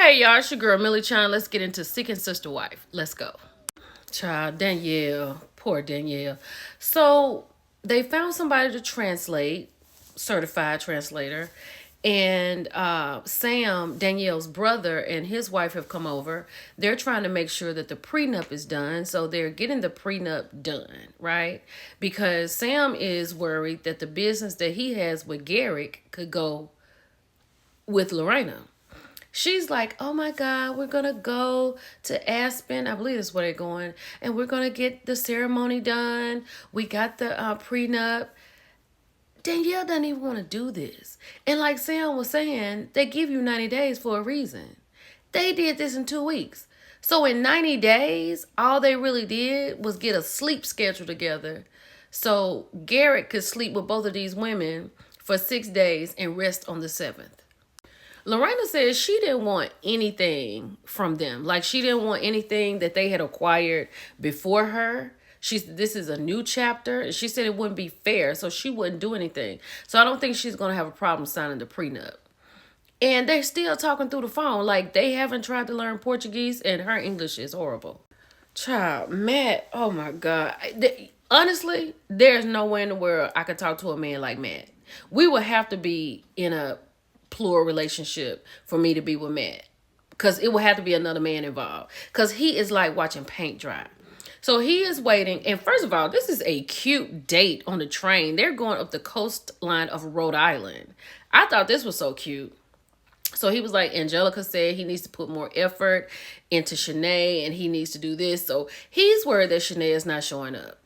Hey y'all, it's your girl Millie Chan. Let's get into Seeking Sister Wife. Let's go. Child, Danielle. Poor Danielle. So they found somebody to translate, certified translator. And Sam, Danielle's brother, and his wife have come over. They're trying to make sure that the prenup is done. So they're getting the prenup done, right? Because Sam is worried that the business that he has with Garrick could go with Lorena. She's like, oh my God, we're going to go to Aspen. I believe that's where they're going. And we're going to get the ceremony done. We got the prenup. Danielle doesn't even want to do this. And like Sam was saying, they give you 90 days for a reason. They did this in 2 weeks. So in 90 days, all they really did was get a sleep schedule together. So Garrett could sleep with both of these women for 6 days and rest on the 7th. Lorena says she didn't want anything from them. Like, she didn't want anything that they had acquired before her. This is a new chapter, and she said it wouldn't be fair, so she wouldn't do anything. So I don't think she's going to have a problem signing the prenup. And they're still talking through the phone. Like, they haven't tried to learn Portuguese, and her English is horrible. Child, Matt, oh my God. Honestly, there's nowhere in the world I could talk to a man like Matt. We would have to be in a plural relationship for me to be with Matt, because it would have to be another man involved, because he is like watching paint dry. So he is waiting, and first of all, this is a cute date on the train. They're going up the coastline of Rhode Island. I thought this was so cute. So he was like, Angelica said he needs to put more effort into Shanae, and he needs to do this. So he's worried that Shanae is not showing up.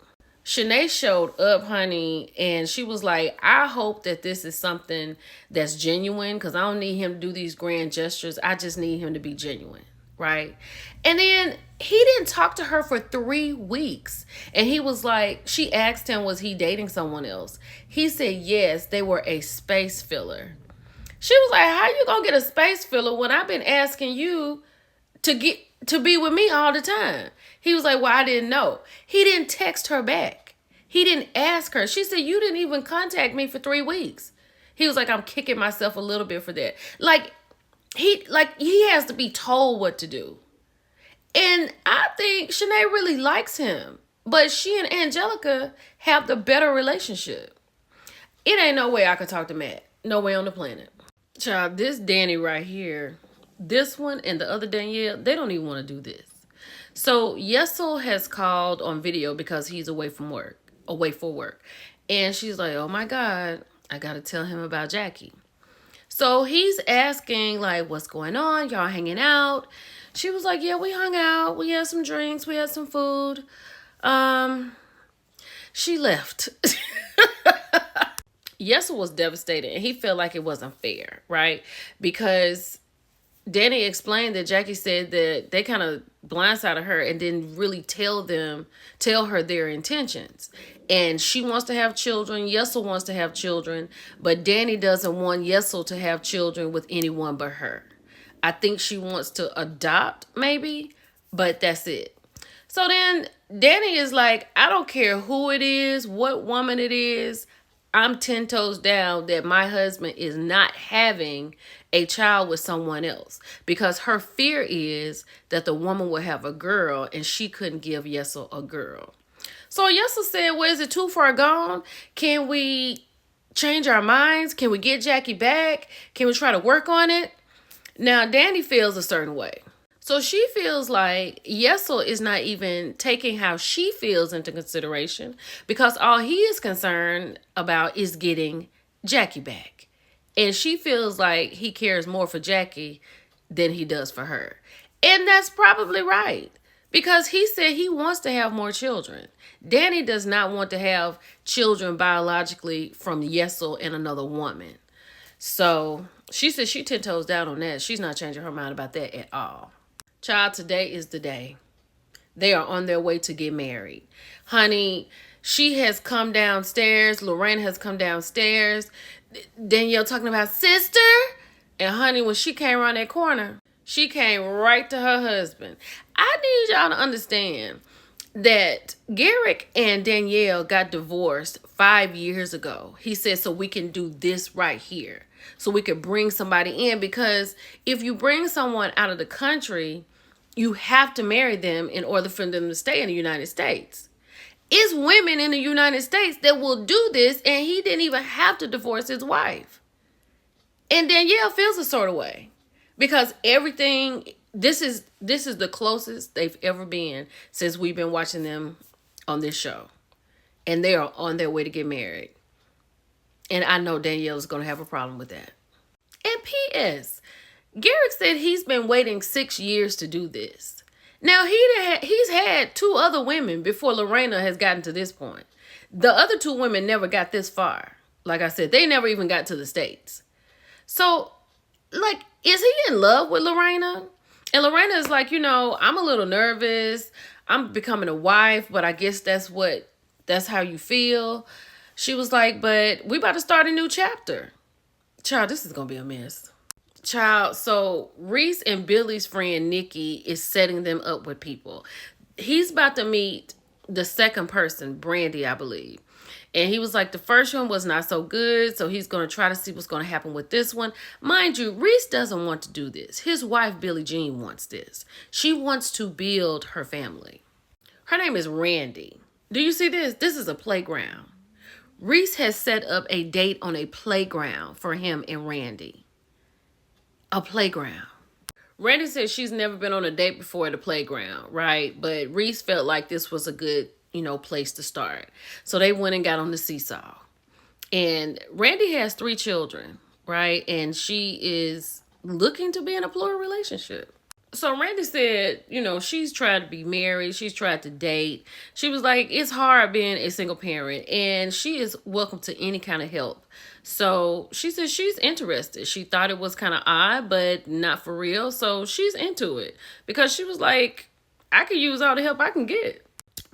Shanae showed up, honey, and she was like, I hope that this is something that's genuine, because I don't need him to do these grand gestures. I just need him to be genuine, right? And then he didn't talk to her for 3 weeks. And he was like, she asked him, was he dating someone else? He said, yes, they were a space filler. She was like, how you gonna get a space filler when I've been asking you to be with me all the time? He was like, well, I didn't know. He didn't text her back. He didn't ask her. She said, you didn't even contact me for 3 weeks. He was like, I'm kicking myself a little bit for that. Like he has to be told what to do. And I think Shanae really likes him. But she and Angelica have the better relationship. It ain't no way I could talk to Matt. No way on the planet. Child, this Danny right here, this one and the other Danielle, they don't even want to do this. So Yesel has called on video because he's away for work. And she's like, oh my God, I got to tell him about Jackie. So he's asking, like, what's going on? Y'all hanging out? She was like, yeah, we hung out. We had some drinks. We had some food. She left. Yesel was devastated, and he felt like it wasn't fair, right? Because Danny explained that Jackie said that they kind of blindsided her and didn't really tell her their intentions. And she wants to have children. Yesel wants to have children. But Danny doesn't want Yesel to have children with anyone but her. I think she wants to adopt, maybe. But that's it. So then Danny is like, I don't care who it is, what woman it is. I'm 10 toes down that my husband is not having a child with someone else, because her fear is that the woman will have a girl and she couldn't give Yesel a girl. So Yesel said, well, is it too far gone? Can we change our minds? Can we get Jackie back? Can we try to work on it? Now, Danny feels a certain way. So she feels like Yesel is not even taking how she feels into consideration, because all he is concerned about is getting Jackie back. And she feels like he cares more for Jackie than he does for her. And that's probably right, because he said he wants to have more children. Danny does not want to have children biologically from Yesel and another woman. So she said she 10 toes down on that. She's not changing her mind about that at all. Child, today is the day. They are on their way to get married. Honey, she has come downstairs. Lorraine has come downstairs. Danielle talking about sister. And honey, when she came around that corner, she came right to her husband. I need y'all to understand that Garrick and Danielle got divorced 5 years ago. He said, so we can do this right here. so we could bring somebody in, because if you bring someone out of the country, you have to marry them in order for them to stay in the United States. It's women in the United States that will do this, and he didn't even have to divorce his wife. And Danielle feels a sort of way because everything, this is the closest they've ever been since we've been watching them on this show. And they are on their way to get married. And I know Danielle is going to have a problem with that. And P.S. Garrick said he's been waiting 6 years to do this. Now, he's had 2 other women before Lorena has gotten to this point. The other 2 women never got this far. Like I said, they never even got to the States. So, like, is he in love with Lorena? And Lorena is like, I'm a little nervous. I'm becoming a wife, but I guess that's how you feel. She was like, but we about to start a new chapter. Child, this is going to be a mess. Child, so Reese and Billy's friend Nikki is setting them up with people. He's about to meet the second person, Brandy, I believe. And he was like, the first one was not so good, so he's going to try to see what's going to happen with this one. Mind you, Reese doesn't want to do this. His wife, Billie Jean, wants this. She wants to build her family. Her name is Randy. Do you see this? This is a playground. Reese has set up a date on a playground for him and Randy. A playground. Randy said she's never been on a date before at a playground, right? But Reese felt like this was a good, place to start. So they went and got on the seesaw. And Randy has 3 children, right? And she is looking to be in a plural relationship. So Randy said, she's tried to be married. She's tried to date. She was like, it's hard being a single parent. And she is welcome to any kind of help. So she said she's interested. She thought it was kind of odd, but not for real. So she's into it. Because she was like, I could use all the help I can get.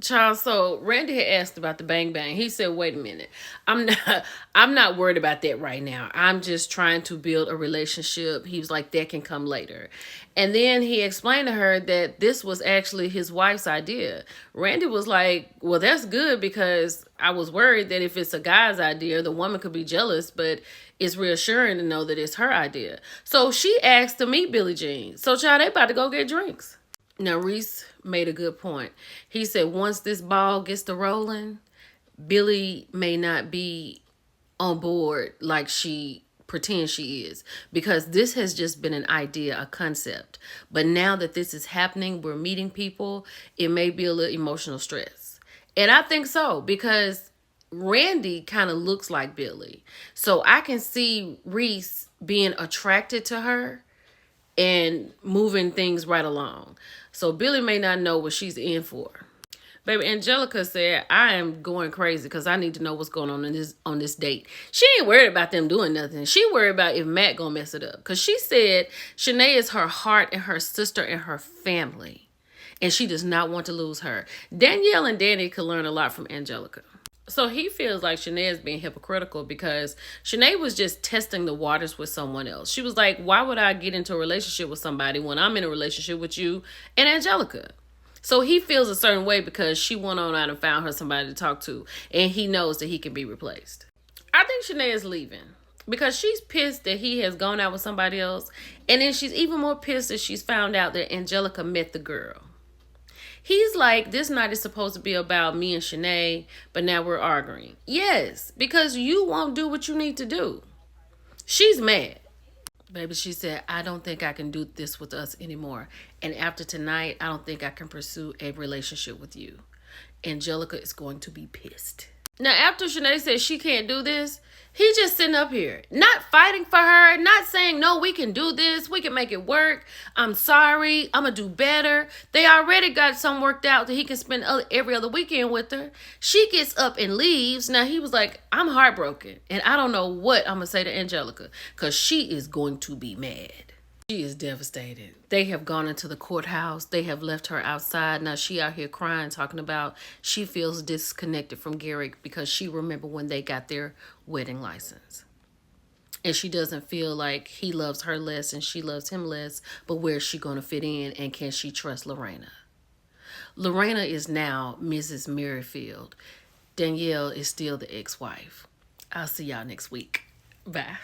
Child, so Randy had asked about the bang bang. He said, wait a minute. I'm not worried about that right now. I'm just trying to build a relationship. He was like, that can come later. And then he explained to her that this was actually his wife's idea. Randy was like, well, that's good, because I was worried that if it's a guy's idea, the woman could be jealous, but it's reassuring to know that it's her idea. So she asked to meet Billie Jean. So child, they about to go get drinks. Now, Reese made a good point. He said once this ball gets to rolling, Billie may not be on board like she pretends she is, because this has just been an idea, a concept. But now that this is happening, we're meeting people, it may be a little emotional stress. And I think so, because Randy kind of looks like Billie. So I can see Reese being attracted to her and moving things right along. So Billie may not know what she's in for. Baby Angelica said, I am going crazy because I need to know what's going on this date. She ain't worried about them doing nothing. She worried about if Matt gonna mess it up. Because she said Shanae is her heart and her sister and her family. And she does not want to lose her. Danielle and Danny could learn a lot from Angelica. So he feels like Shanae is being hypocritical because Shanae was just testing the waters with someone else. She was like, why would I get into a relationship with somebody when I'm in a relationship with you and Angelica? So he feels a certain way because she went on out and found her somebody to talk to. And he knows that he can be replaced. I think Shanae is leaving because she's pissed that he has gone out with somebody else. And then she's even more pissed that she's found out that Angelica met the girl. He's like, this night is supposed to be about me and Shanae, but now we're arguing. Yes, because you won't do what you need to do. She's mad. Baby, she said, I don't think I can do this with us anymore. And after tonight, I don't think I can pursue a relationship with you. Angelica is going to be pissed. Now, after Shanae says she can't do this, he's just sitting up here, not fighting for her, not saying, no, we can do this. We can make it work. I'm sorry. I'm going to do better. They already got something worked out that he can spend every other weekend with her. She gets up and leaves. Now, he was like, I'm heartbroken. And I don't know what I'm going to say to Angelica because she is going to be mad. She is devastated. They have gone into the courthouse. They have left her outside. Now she out here crying, talking about she feels disconnected from Garrick because she remember when they got their wedding license. And she doesn't feel like he loves her less and she loves him less. But where's she going to fit in, and can she trust Lorena? Lorena is now Mrs. Merrifield. Danielle is still the ex-wife. I'll see y'all next week. Bye.